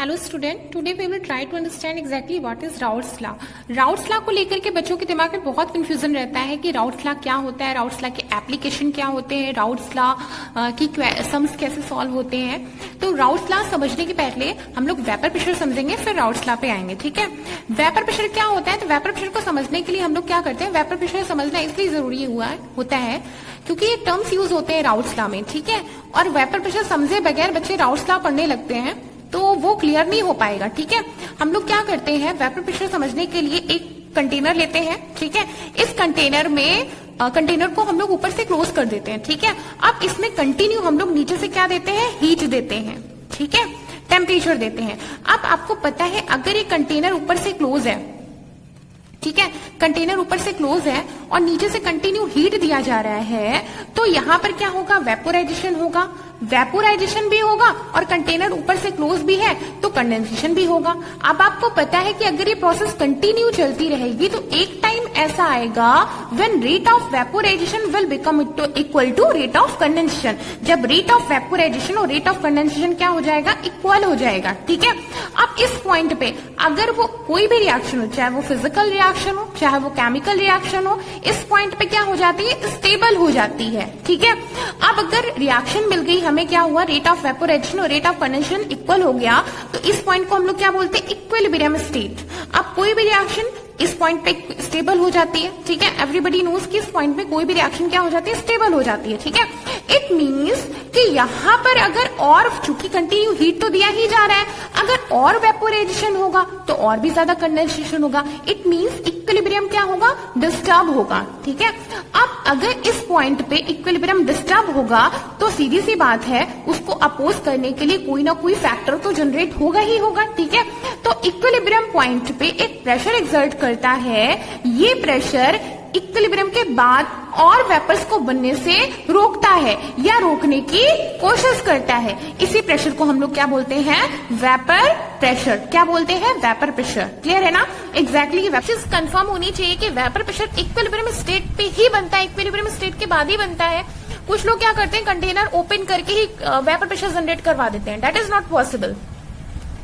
Hello student, today we will try to understand exactly what is Raoult's law. Raoult's law को लेकर के बच्चों के दिमाग में बहुत कंफ्यूजन रहता है कि राउट्स लॉ क्या होता है, राउट्स लॉ के एप्लीकेशन क्या होते हैं, राउट्स लॉ की सम्स कैसे सॉल्व होते हैं। तो राउट्स लॉ समझने के पहले हम लोग वेपर प्रेशर समझेंगे, फिर राउट्स लॉ पे आएंगे। ठीक है, वेपर प्रेशर क्या होता है? तो वेपर प्रेशर को समझने के लिए हम लोग क्या करते हैं, वेपर प्रेशर समझना इसलिए जरूरी होता है क्योंकि ये टर्म्स यूज होते हैं राउट्स लॉ में। ठीक है, और वेपर प्रेशर समझे बगैर बच्चे राउट्स लॉ पढ़ने लगते हैं तो वो क्लियर नहीं हो पाएगा। ठीक है, हम लोग क्या करते हैं, वेपर प्रेशर समझने के लिए एक कंटेनर लेते हैं। ठीक है, इस कंटेनर को हम लोग ऊपर से क्लोज कर देते हैं। ठीक है, अब इसमें कंटिन्यू हम लोग नीचे से क्या देते हैं, हीट देते हैं। ठीक है, टेम्परेचर देते हैं। अब आपको पता है अगर ये कंटेनर ऊपर से क्लोज है, ठीक है, कंटेनर ऊपर से क्लोज है और नीचे से कंटिन्यू हीट दिया जा रहा है, तो यहां पर क्या होगा, वेपोराइजेशन होगा। वेपोराइजेशन भी होगा और कंटेनर ऊपर से क्लोज भी है तो कंडेंसेशन भी होगा। अब आपको पता है कि अगर ये प्रोसेस कंटिन्यू चलती रहेगी तो एक टाइम ऐसा आएगा when rate of vaporization will become equal to rate of condensation. जब रेट ऑफ वेपोराइजेशन और रेट ऑफ कंडेंसेशन क्या हो जाएगा, इक्वल हो जाएगा। ठीक है, अब इस पॉइंट पे अगर वो कोई भी रिएक्शन हो, चाहे वो फिजिकल रिएक्शन हो चाहे वो केमिकल रिएक्शन हो, इस पॉइंट पे क्या हो जाती है, स्टेबल हो जाती है। ठीक है, अब अगर रिएक्शन मिल गई, हमें क्या हुआ, रेट ऑफ वेपोराइजेशन और रेट ऑफ कंडेंसेशन इक्वल हो गया, तो इस पॉइंट को हम लोग क्या बोलते हैं, इक्विलिब्रियम स्टेट। अब कोई भी रिएक्शन इस पॉइंट पे स्टेबल हो जाती है। ठीक है, एवरीबडी नोज कि इस पॉइंट पे कोई भी रिएक्शन क्या हो जाती है, स्टेबल हो जाती है। ठीक है, इट मींस कि यहां पर अगर और, चूंकि कंटिन्यू हीट तो दिया ही जा रहा है, अगर और वेपोराइजेशन होगा तो और भी ज्यादा कंडेंसेशन होगा। इट मींस इक्विलिब्रियम क्या होगा, डिस्टर्ब होगा। ठीक है, अब अगर इस पॉइंट पे इक्विलिब्रियम डिस्टर्ब होगा तो सीधी सी बात है, उसको अपोज करने के लिए कोई ना कोई फैक्टर तो जनरेट होगा ही होगा। ठीक है, तो इक्विलिब्रियम पॉइंट पे एक प्रेशर एक्सर्ट करता है। ये प्रेशर इक्विलिब्रियम के बाद और वेपर्स को बनने से रोकता है या रोकने की कोशिश करता है। इसी प्रेशर को हम लोग क्या बोलते हैं, वेपर प्रेशर। क्या बोलते हैं, वेपर प्रेशर। क्लियर है ना? एग्जैक्टली चीज कंफर्म होनी चाहिए कि वेपर प्रेशर इक्विलिब्रियम स्टेट पे ही बनता है, इक्विलिब्रियम स्टेट के बाद ही बनता है। कुछ लोग क्या करते हैं, कंटेनर ओपन करके ही वेपर प्रेशर जनरेट करवा देते हैं। That is not possible.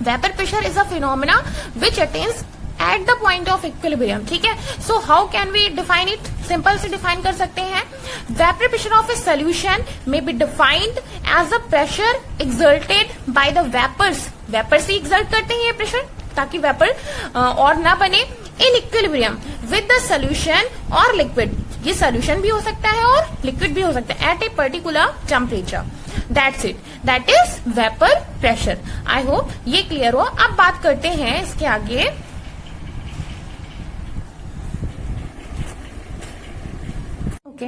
Vapour pressure is a phenomena which attains at the point of equilibrium. ठीक है, so how can we define it? Simple से डिफाइन कर सकते हैं, vapour pressure of a solution may be defined as the pressure exerted by the vapours. Vapours ही exert करते हैं ये प्रेशर ताकि वेपर और ना बने, in equilibrium with the solution और लिक्विड। ये सोल्यूशन भी हो सकता है और लिक्विड भी हो सकता है at a particular temperature. That's it, that is vapour pressure. I hope ये क्लियर हो। अब बात करते हैं इसके आगे। Okay,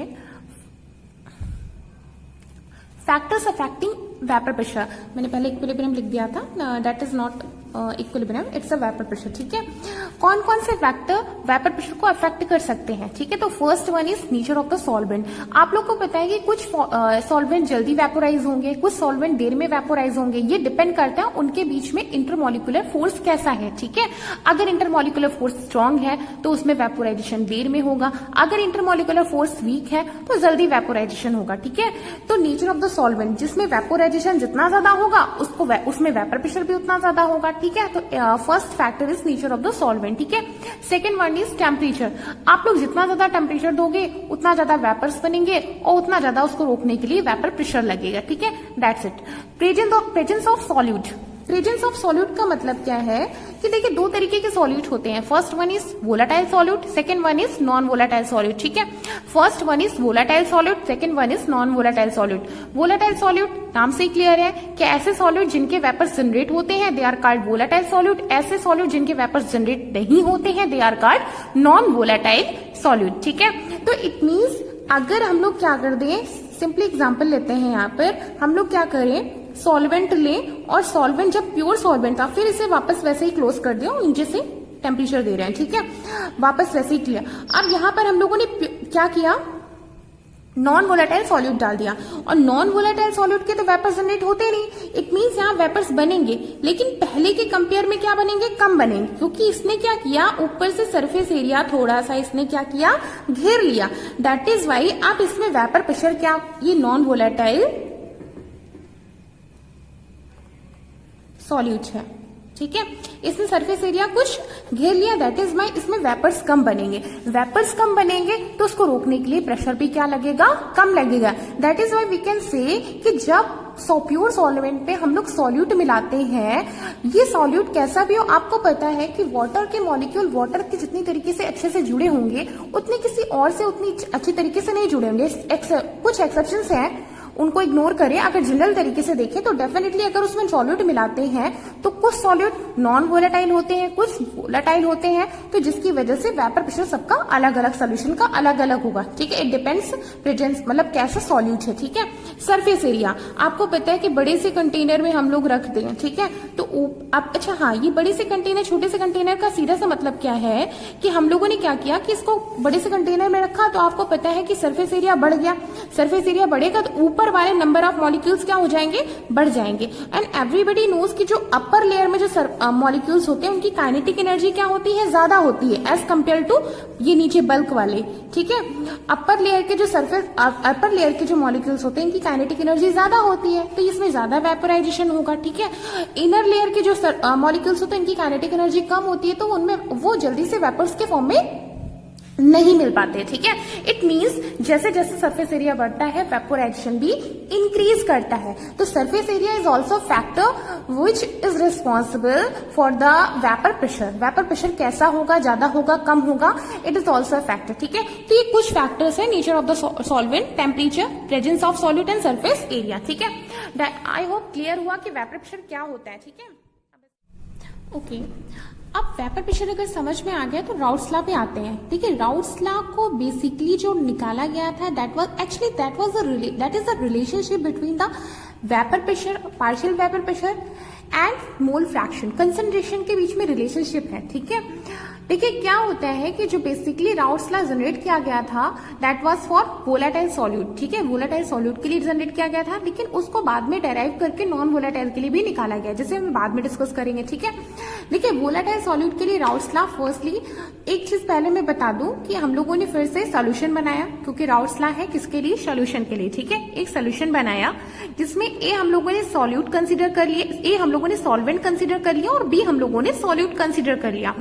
factors affecting vapour pressure. मैंने पहले इक्विलिब्रियम लिख दिया था, that is not equilibrium, it's a vapour pressure. ठीक है, कौन कौन से फैक्टर वेपर प्रेशर को अफेक्ट कर सकते हैं? ठीक है, तो first one is nature of the solvent. आप लोग को पता है कि कुछ सॉल्वेंट जल्दी वेपोराइज होंगे, कुछ सॉल्वेंट देर में वेपोराइज होंगे। ये डिपेंड करता है उनके बीच में इंटरमोलिकुलर फोर्स कैसा है। ठीक है, अगर इंटरमोलिकुलर फोर्स स्ट्रांग है तो उसमें वेपोराइजेशन देर में होगा, अगर इंटरमोलिकुलर फोर्स वीक है तो जल्दी वेपोराइजेशन होगा। ठीक है, तो नेचर ऑफ द सॉल्वेंट, जिसमें वेपोराइजेशन जितना ज्यादा होगा उसमें वेपर प्रेशर भी उतना ज्यादा होगा। ठीक है, तो first factor is nature of the solvent. ठीक है, सेकंड वन इज टेम्परेचर। आप लोग जितना ज्यादा टेम्परेचर दोगे उतना ज्यादा वेपर्स बनेंगे और उतना ज्यादा उसको रोकने के लिए वेपर प्रेशर लगेगा। ठीक है, that's it. Presence of solute. Presence of solute का मतलब क्या है कि देखिए, दो तरीके के सॉल्यूट होते हैं। First one is volatile solute, second one is non volatile solute. ठीक है, first one is volatile solute, second one is non volatile solute. Volatile solute नाम से ही क्लियर है कि ऐसे सॉल्यूट जिनके वेपर्स जनरेट होते हैं they are called volatile solute. ऐसे सॉल्यूट जिनके वेपर्स जनरेट नहीं होते हैं they are called non volatile solute. ठीक है, तो इट मीन्स अगर हम लोग क्या कर दें, सिंपली एग्जाम्पल लेते हैं, यहाँ पर हम लोग क्या करें, सॉल्वेंट लें और सॉल्वेंट जब प्योर सॉल्वेंट था फिर इसे वापस वैसे ही क्लोज कर दिया और नीचे से टेम्परेचर दे रहे हैं। ठीक है, वापस वैसे ही किया। अब यहां पर हम लोगों ने क्या किया, नॉन वोलेटाइल सॉल्यूट डाल दिया और नॉन वोलेटाइल सॉल्यूट के तो वेपर्स जनरेट होते नहीं। इट मींस यहाँ वेपर्स बनेंगे लेकिन पहले के कंपेयर में क्या बनेंगे, कम बनेंगे, क्योंकि इसने क्या किया, ऊपर से सरफेस एरिया थोड़ा सा इसने क्या किया, घेर लिया। दैट इज वाई आप इसमें वेपर प्रेशर क्या, ये नॉन वोलेटाइल सॉल्यूट है। ठीक है। इसने सरफेस एरिया कुछ घेर लिया, दैट इज वाई इसमें वेपर्स कम बनेंगे। वेपर्स कम बनेंगे तो उसको रोकने के लिए प्रेशर भी क्या लगेगा, कम लगेगा। That is why we can say कि जब प्योर सॉल्वेंट पे हम लोग सॉल्यूट मिलाते हैं, ये सॉल्यूट कैसा भी हो, आपको पता है कि वाटर के मॉलिक्यूल वाटर के जितनी तरीके से अच्छे से जुड़े होंगे उतने किसी और से उतनी अच्छी तरीके से नहीं जुड़े होंगे। कुछ एक्सेप्शंस हैं, उनको इग्नोर करें। अगर जनरल तरीके से देखें तो डेफिनेटली अगर उसमें सॉल्यूट मिलाते हैं तो कुछ सॉल्यूट नॉन वोलेटाइल होते हैं, कुछ वोलेटाइल होते हैं, तो जिसकी वजह से वेपर प्रेशर सबका अलग अलग, सोल्यूशन का अलग अलग होगा। ठीक है, इट डिपेंड्स प्रेजेंस, मतलब कैसा सॉल्यूट है। ठीक है, सरफेस एरिया आपको पता है कि बड़े से कंटेनर में हम लोग रखते हैं। ठीक है, तो अब अच्छा हाँ, ये बड़े से कंटेनर छोटे से कंटेनर का सीधा सा मतलब क्या है कि हम लोगों ने क्या किया कि इसको बड़े से कंटेनर में रखा, तो आपको पता है कि सरफेस एरिया बढ़ गया। सरफेस एरिया बढ़ेगा तो ऊपर वाले नंबर ऑफ मॉलिक्यूल्स क्या हो जाएंगे, बढ़ जाएंगे। एंड एवरीबडी नोज कि जो अपर लेयर में जो मॉलिक्यूल्स होते हैं उनकी काइनेटिक एनर्जी क्या होती है, ज्यादा होती है एज कंपेयर टू ये नीचे बल्क वाले। ठीक है, अपर लेयर के जो अपर लेयर के जो मॉलिक्यूल्स होते हैं इनकी काइनेटिक एनर्जी ज्यादा होती है, तो इसमें ज्यादा वेपोराइजेशन होगा। ठीक है, इनर लेयर के जो मॉलिक्यूल्स होते हैं इनकी काइनेटिक एनर्जी कम होती है, तो उनमें वो जल्दी से वेपर्स के फॉर्म में नहीं मिल पाते। ठीक है, इट मींस जैसे जैसे सरफेस एरिया बढ़ता है वेपोराइजेशन भी इंक्रीज करता है। तो surface area is also factor which is responsible for the vapour pressure. Vapour pressure कैसा होगा, ज्यादा होगा, कम होगा, it is also a factor. ठीक है, तो ये कुछ फैक्टर्स है, nature of the solvent, temperature, presence of solute and surface area. ठीक है, आई होप क्लियर हुआ कि वेपर प्रेशर क्या होता है। ठीक है, ओके अब वेपर प्रेशर अगर समझ में आ गया तो राउट्स लॉ पे आते हैं। ठीक है, राउट्स लॉ को बेसिकली जो निकाला गया था that is the relationship between the vapour pressure, partial vapour pressure and mole fraction, concentration के बीच में रिलेशनशिप है। ठीक है, देखिए क्या होता है कि जो बेसिकली राउट्स लॉ जनरेट किया गया था that was for volatile solute. ठीक है, वोलेटाइल सॉल्यूट के लिए जनरेट किया गया था, लेकिन उसको बाद में डेराइव करके नॉन वोलेटाइल के लिए भी निकाला गया, जिसे हम बाद में डिस्कस करेंगे। ठीक है, देखिए वोलेटाइल सॉल्यूट के लिए राउट्स लॉ, फर्स्टली एक चीज पहले मैं बता दूं कि हम लोगों ने फिर से सोल्यूशन बनाया, क्योंकि राउट्स लॉ है किसके लिए, सोल्यूशन के लिए। ठीक है, एक सोल्यूशन बनाया जिसमें ए हम लोगों ने सॉल्यूट कंसिडर कर लिया, ए हम लोगों ने सॉल्वेंट कंसिडर कर लिया और बी हम लोगों ने सॉल्यूट कंसिडर कर लिया।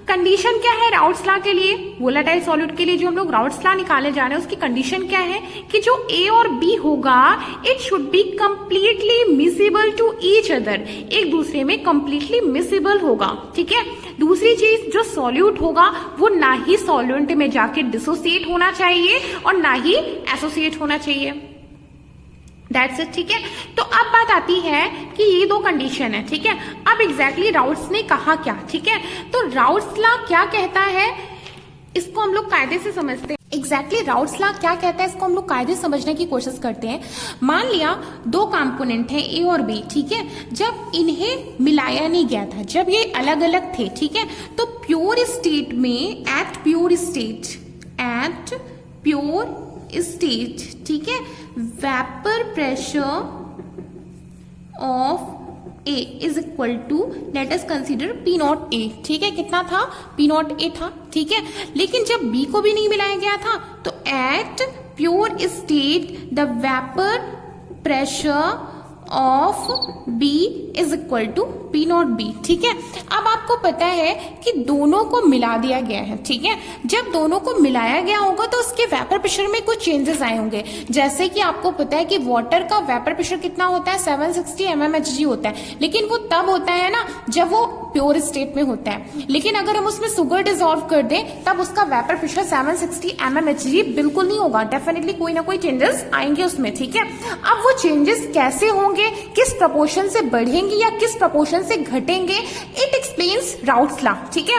कंडीशन क्या है राउट्स लॉ के लिए, वोलेटाइल सॉल्यूट के लिए जो हम लोग राउट्स लॉ निकाले जा रहे हैं उसकी कंडीशन क्या है कि जो ए और बी होगा it should be completely miscible to each other, एक दूसरे में कंप्लीटली मिसिबल होगा। ठीक है, दूसरी चीज जो सॉल्यूट होगा वो ना ही सॉल्वेंट में जाके डिसोसिएट होना चाहिए और ना ही एसोसिएट होना चाहिए। That's it. ठीक है, तो अब बात आती है कि ये दो कंडीशन है। ठीक है, अब एग्जैक्टली राउट्स ने कहा क्या। ठीक है, तो राउट्स लॉ क्या कहता है इसको हम लोग कायदे से समझते हैं। एग्जैक्टली राउट्स लॉ क्या कहता है इसको हम लोग कायदे से समझने की कोशिश करते हैं। मान लिया दो कंपोनेंट है ए और बी। ठीक है, जब इन्हें मिलाया नहीं गया था, जब ये अलग अलग थे, ठीक है, तो प्योर स्टेट में एट प्योर स्टेट, ठीक है, vapour pressure of A is equal to, let us consider P naught A। ठीक है, कितना था, P नॉट A था। ठीक है, लेकिन जब B को भी नहीं मिलाया गया था तो at pure state the vapour pressure of B is equal to P naught B। ठीक है, अब आपको पता है कि दोनों को मिला दिया गया है। ठीक है, जब दोनों को मिलाया गया होगा तो उसके वेपर प्रेशर में कुछ चेंजेस आए होंगे। जैसे कि आपको पता है कि वाटर का वेपर प्रेशर कितना होता है, 760 mmHg होता है, लेकिन वो तब होता है ना जब वो प्योर स्टेट में होता है। लेकिन अगर हम उसमें शुगर डिसॉल्व कर दें तब उसका वेपर प्रेशर 760 mmHg बिल्कुल नहीं होगा, डेफिनेटली कोई ना कोई चेंजेस आएंगे उसमें। ठीक है, अब वो चेंजेस कैसे होंगे, किस प्रपोर्शन से बढ़ेंगे या किस प्रपोर्शन से घटेंगे, इट एक्सप्लेन्स राउट्स लॉ। ठीक है,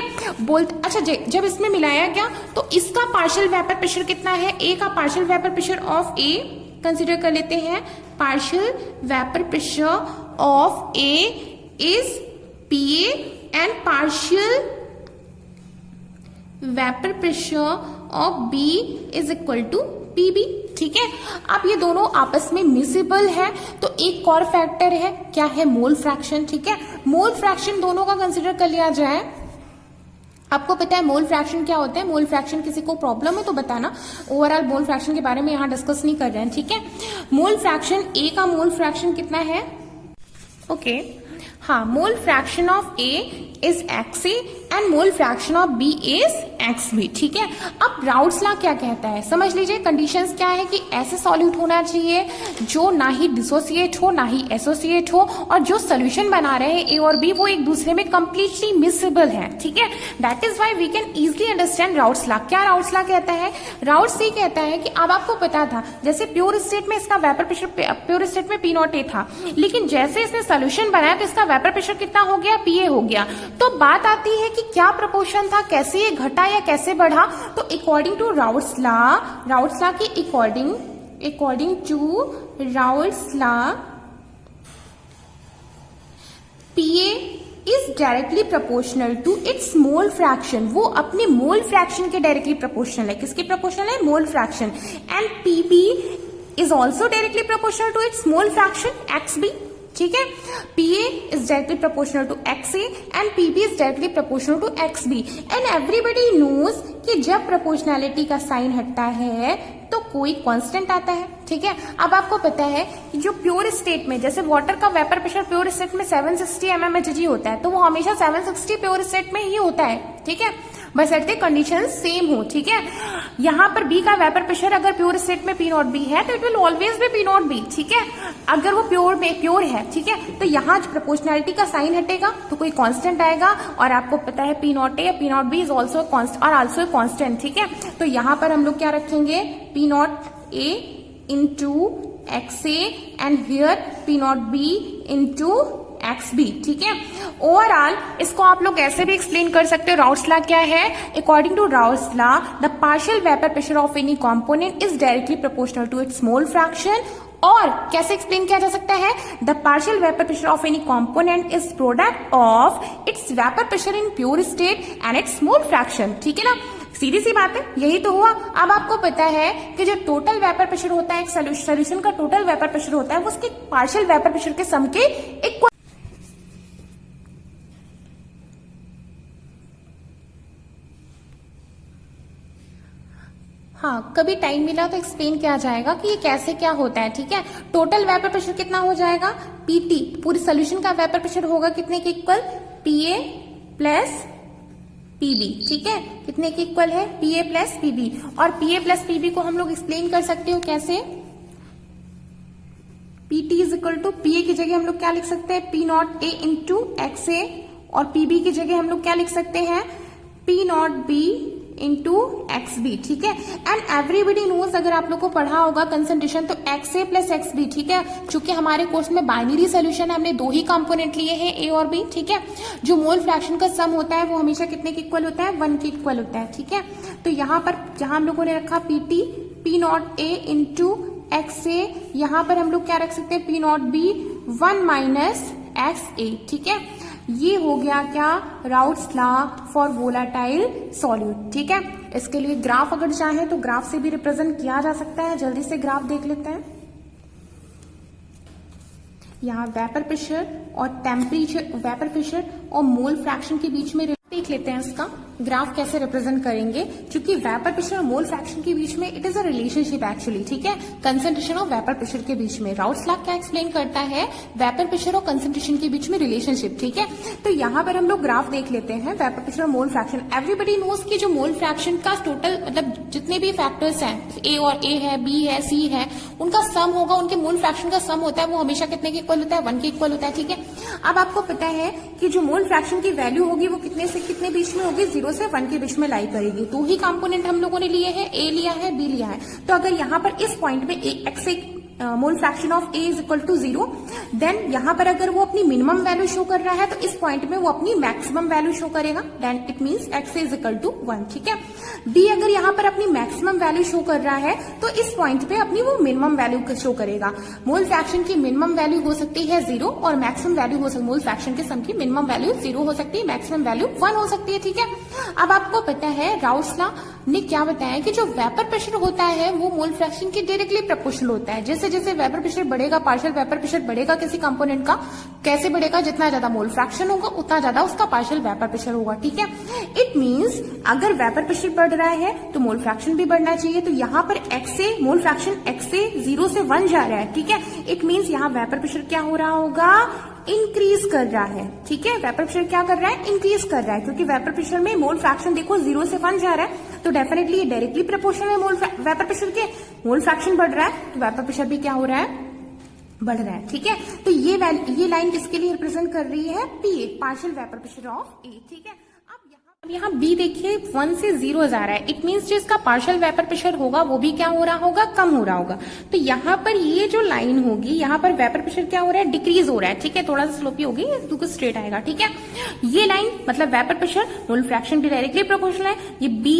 अच्छा जब इसमें मिलाया गया तो इसका पार्शियल वेपर प्रेशर कितना है, ए का partial vapour pressure of A consider कर लेते हैं। Partial vapour pressure of A is PA and partial vapour pressure of B is equal to PB। ठीक है, अब ये दोनों आपस में मिसिबल है तो एक और फैक्टर है, क्या है, मोल फ्रैक्शन। ठीक है, मोल फ्रैक्शन दोनों का कंसिडर कर लिया जाए। आपको पता है मोल फ्रैक्शन क्या होता है, मोल फ्रैक्शन किसी को प्रॉब्लम है तो बताना, ओवरऑल मोल फ्रैक्शन के बारे में यहाँ डिस्कस नहीं कर रहे हैं। ठीक है, मोल फ्रैक्शन, ए का मोल फ्रैक्शन कितना है, ओके हाँ, मोल fraction of A is XA and mole fraction of B is XB, ठीक है। अब राउट्स लॉ क्या कहता है, समझ लीजिए। कंडीशंस क्या है कि ऐसे सॉल्यूट होना चाहिए जो ना ही डिसोसिएट हो ना ही एसोसिएट हो, और जो सोल्यूशन बना रहे हैं ए और बी वो एक दूसरे में कंप्लीटली मिसेबल है, ठीक है। That is why we can easily understand Raoult's law. क्या राउट्स लॉ कहता है, राउट्स ये कहता है कि अब आपको पता था जैसे प्योर स्टेट में इसका वेपर प्रेशर प्योर स्टेट में P0A था, लेकिन जैसे इसने सोल्यूशन बनाया तो इसका वेपर प्रेशर कितना हो गया, PA हो गया। तो बात आती है कि क्या प्रोपोर्शन था, कैसे ये घटा या कैसे बढ़ा। तो अकॉर्डिंग टू राउट्स लॉ की according to Raoult's law PA is directly proportional to its mole fraction. वो अपने मोल फ्रैक्शन के डायरेक्टली प्रोपोर्शनल है। किसके प्रोपोर्शनल है, mole fraction. And PB is also directly proportional to its mole fraction XB, ठीक है। PA is directly proportional to XA and PB is directly proportional to XB and everybody knows कि जब proportionality का sign हटता है तो कोई constant आता है, ठीक है। अब आपको पता है कि जो प्योर स्टेट में जैसे वाटर का वेपर प्रेशर प्योर स्टेट में 760 mmHg होता है, तो वो हमेशा 760 प्योर स्टेट में ही होता है, ठीक है, बस एट कंडीशन सेम हो, ठीक है। यहाँ पर बी का वेपर प्रेशर अगर प्योर स्टेट में P0B है तो it will always be P0B, ठीक है। अगर वो प्योर है, ठीक है, तो यहाँ प्रोपोर्शनैलिटी का साइन हटेगा तो कोई कांस्टेंट आएगा, और आपको पता है P0A P0B इज ऑल्सो और आल्सो कांस्टेंट, ठीक है। तो यहाँ पर हम लोग क्या रखेंगे, P0A into XA and here P0B into XB, ठीक है। ओवरऑल इसको आप लोग ऐसे भी एक्सप्लेन कर सकते हो। राउट्स लॉ क्या है, according to Raoult's law the partial vapour pressure of any component is directly proportional to its mole fraction. और कैसे एक्सप्लेन किया जा सकता है, the partial vapour pressure of any component is product of its vapour pressure in pure state and its mole fraction, ठीक है ना। सीधी सी बात है, यही तो हुआ। अब आपको पता है कि जो टोटल वेपर प्रेशर होता है, एक सोल्यूशन का टोटल वेपर प्रेशर होता है, वो उसके पार्शियल वेपर प्रेशर के सम के इक्वल। हाँ, कभी टाइम मिला तो एक्सप्लेन किया जाएगा कि ये कैसे क्या होता है, ठीक है। टोटल वेपर प्रेशर कितना हो जाएगा, PT, पूरी सोल्यूशन का वेपर प्रेशर होगा कितने के इक्वल, PA प्लस PB, ठीक है। कितने के इक्वल है, PA प्लस PB। और PA प्लस PB को हम लोग एक्सप्लेन कर सकते हो कैसे, PT is equal to PA की जगह हम लोग क्या लिख सकते हैं, P0A इंटू XA, और PB की जगह हम लोग क्या लिख सकते हैं, P0B इंटू XB, ठीक है। एंड एवरीबडी नोज, अगर आप लोग को पढ़ा होगा कंसंट्रेशन, तो XA प्लस XB, ठीक है। चूंकि हमारे कोर्स में बाइनरी सोल्यूशन है, हमने दो ही कंपोनेंट लिए हैं, A और B, ठीक है। जो मोल फ्रैक्शन का सम होता है वो हमेशा कितने के इक्वल होता है, 1 के इक्वल होता है, ठीक है। तो यहाँ पर जहां हम लोगों ने रखा PT P0A इंटू XA, यहाँ पर हम लोग क्या रख सकते हैं, P0B 1 माइनस XA, ठीक है। ये हो गया क्या, Raoult's law for volatile solute, ठीक है। इसके लिए ग्राफ अगर चाहे तो ग्राफ से भी रिप्रेजेंट किया जा सकता है। जल्दी से ग्राफ देख लेते हैं। यहाँ वेपर प्रेशर और टेम्परेचर, वेपर प्रेशर और मोल फ्रैक्शन के बीच में देख लेते हैं इसका ग्राफ कैसे रिप्रेजेंट करेंगे। क्योंकि वेपर प्रेशर और मोल फ्रैक्शन के बीच में it is a relationship actually, ठीक है, कंसंट्रेशन और वेपर प्रेशर के बीच में। राउट्स लॉ क्या एक्सप्लेन करता है, वेपर प्रेशर और कंसंट्रेशन के बीच में रिलेशनशिप, ठीक है। तो यहाँ पर हम लोग ग्राफ देख लेते हैं, वेपर प्रेशर और मोल फ्रैक्शन। एवरीबडी नोज कि जो मोल फ्रैक्शन का टोटल मतलब जितने भी फैक्टर्स हैं, A और A है, B है, C है, उनका सम होगा, उनके मोल फ्रैक्शन का सम होता है, वो हमेशा कितने के इक्वल होता है, 1 के इक्वल होता है, ठीक है। अब आपको पता है कि जो मोल फ्रैक्शन की वैल्यू होगी वो कितने से कितने बीच में होगी, 0 से 1 के बीच में लाई करेगी। दो ही कंपोनेंट हम लोगों ने लिए हैं, A लिया है, B लिया है। तो अगर यहाँ पर इस पॉइंट में XA mole fraction of A is equal to 0, then यहाँ पर अगर वो अपनी मिनिमम वैल्यू शो कर रहा है तो इस पॉइंट में वो अपनी मैक्सिमम वैल्यू शो करेगा, then it means XA is equal to 1, ठीक है। B अगर यहाँ पर अपनी मैक्सिमम वैल्यू शो कर रहा है तो इस पॉइंट पे अपनी वो मिनिमम वैल्यू शो करेगा। मोल फ्रैक्शन की मिनिमम वैल्यू हो सकती है 0 और मैक्सिमम वैल्यू हो सकती है, मोल फ्रैक्शन के सम की मिनिमम वैल्यू 0 हो सकती है, मैक्सिमम वैल्यू 1 हो सकती है, ठीक है। अब आपको पता है राउट्स लॉ ने क्या बताया कि जो वेपर प्रेशर होता है वो मोल फ्रैक्शन के डायरेक्टली प्रोपोर्शनल होता है। जैसे जैसे वेपर प्रेशर बढ़ेगा, पार्शियल वेपर प्रेशर बढ़ेगा किसी कंपोनेंट का, कैसे बढ़ेगा, जितना ज्यादा मोल फ्रैक्शन होगा उतना ज्यादा उसका पार्शियल वेपर प्रेशर होगा, ठीक है। इट मींस अगर वेपर प्रेशर बढ़ रहा है तो मोल फ्रैक्शन भी बढ़ना चाहिए। तो यहाँ पर XA मोल फ्रैक्शन XA 0 से 1 जा रहा है, ठीक है। इट मींस यहाँ वेपर प्रेशर क्या हो रहा होगा, इंक्रीज कर रहा है, ठीक है। वेपर प्रेशर क्या कर रहा है, इंक्रीज कर रहा है, क्योंकि वेपर प्रेशर में मोल फ्रैक्शन देखो 0 से 1 जा रहा है, तो डेफिनेटली ये डायरेक्टली प्रोपोर्शनल है मोल वेपर प्रेशर के। मोल फ्रैक्शन बढ़ रहा है तो वेपर प्रेशर भी क्या हो रहा है, बढ़ रहा है, ठीक है। तो ये लाइन किसके लिए रिप्रेजेंट कर रही है, पीए, पार्शियल वेपर प्रेशर ऑफ ए, ठीक है। अब यहाँ बी देखिए 1 से 0 जा रहा है, इट मीन्स जो इसका पार्शियल वेपर प्रेशर होगा वो भी क्या हो रहा होगा, कम हो रहा होगा। तो यहाँ पर ये जो लाइन होगी, यहाँ पर वेपर प्रेशर क्या हो रहा है, डिक्रीज हो रहा है, ठीक है। थोड़ा सा स्लोपी होगी, बिल्कुल स्ट्रेट आएगा, ठीक है। ये लाइन मतलब vapour pressure mole fraction directly proportional है, ये बी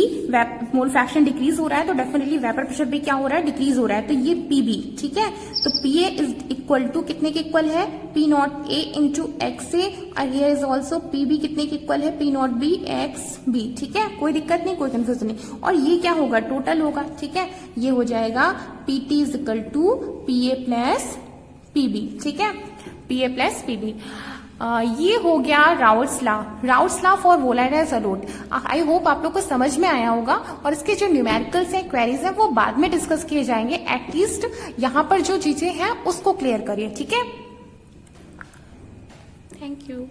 मोल फ्रैक्शन डिक्रीज हो रहा है, तो डेफिनेटली वेपर प्रेशर भी क्या हो रहा है, डिक्रीज हो रहा है, तो ये पीबी, ठीक है। तो पीए इज इक्वल टू कितने के इक्वल है, P naught A into X A, और हियर इज ऑल्सो पीबी कितने के इक्वल है, P naught B X B, ठीक है। कोई दिक्कत नहीं, कोई कंफ्यूजन नहीं। और ये क्या होगा, टोटल होगा, ठीक है। ये हो जाएगा PT is equal to PA plus PB, ठीक है, पीए प्लस पीबी। ये हो गया Raoult's law for volatile solute. I hope आप लोग को समझ में आया होगा, और इसके जो न्यूमेरिकल्स हैं, क्वेरीज हैं, वो बाद में डिस्कस किए जाएंगे। एटलीस्ट यहाँ पर जो चीजें हैं उसको क्लियर करिए, ठीक है। Thank you.